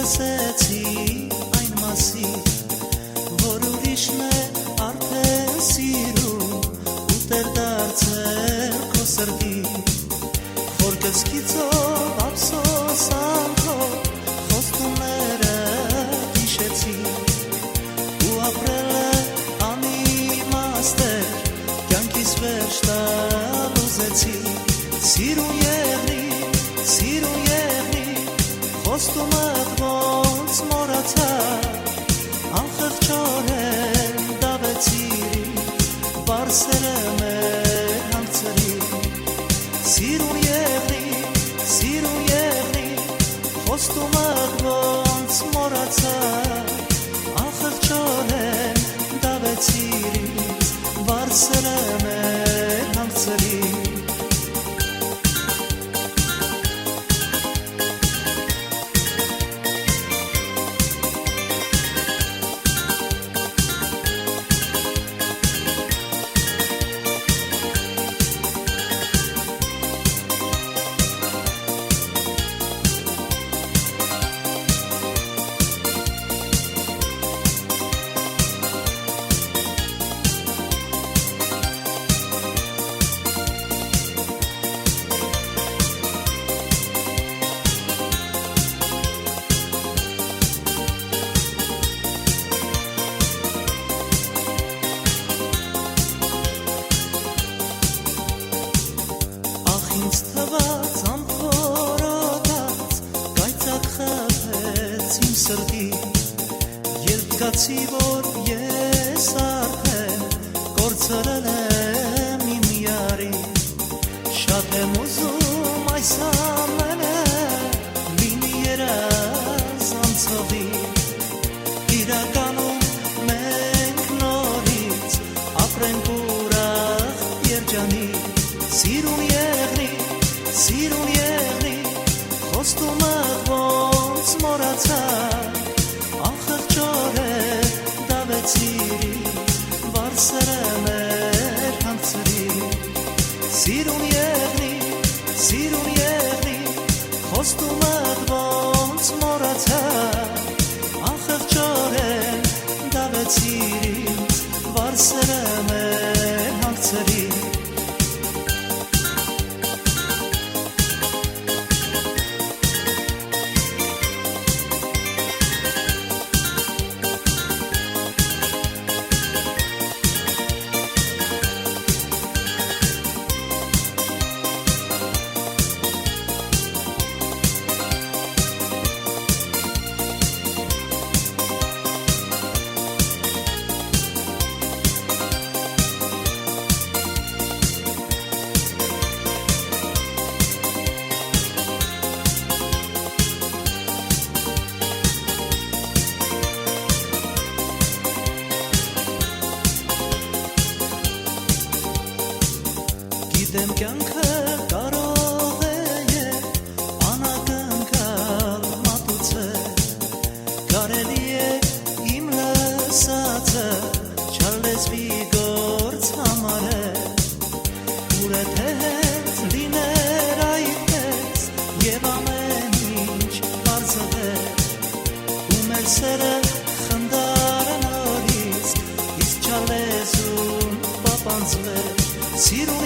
լսեցի այն մասի, որ ուրիշն է արդեն սիրում, ուտել դարձել քո սրտի, խոր կսկիծով ափսոսանքով խոստումները հիշեցի, ու ապրել է անիմաստ էր, կյանքիս վերջ տալ ուզեցի, սիրուն եղնի, խոստումդ ոնց մոռացա, անխղճորեն դավեցի, բարսերը մեր հանգցրի, սիրուն եղնի, խոստումդ ոնց մոռացա, անխղճորեն դավեցի, բարսերը մեր հանգցրի. Ինձ թվաց անփորոտած, կայծակ խփեց իմ սրտի, երբ զգացի, որ ես արդեն կորցրել եմ իմ յարի, շատ եմ ուզում այս ամենը լինի երազ անցողի, իրականում մենք նորից ապրենք ուրախ երջանի, սիրուն եղնի, խոստումդ ոնց մոռացա, անխղճորեն դավեցի, բարսերը մեր հանգցրի, սիրուն եղնի, խոստումդ ոնց մոռացա, անխղճորեն դավեցի, բարսերը մեր հանգցրի. Գիտեմ կյանքը կարող է անակնկալ մատուցել, կարելի է իմ լսածը չարլեզվի գործ համարել, ուր է թե հետ լիներ այդպես և ամեն ինչ պարզվել, ու մեր սերը խնդարը նորից, իսկ չարլեզուն պապանձվել, սիրուն